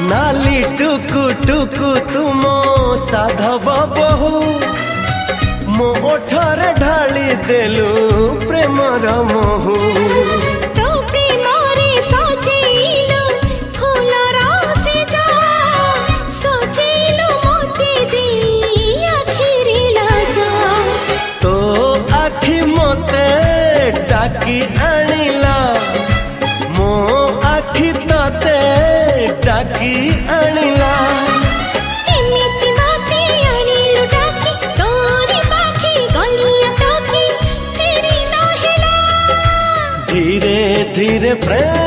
नाली टुकु टुकु तुम साधव बहु मो ओठरे ढाली देलु प्रेमर महू तो प्रेमरे सजेइलो फूलर सेजा सजेइलो मोते देई आखिरे लाजा तो आखि मते डाकी आनिला मो आखि तते डाकी आनिला एमिति मोते आनिलो डाकी तोरी पाखी गलिया टाकी फेरी न हेला धीरे धीरे प्रेम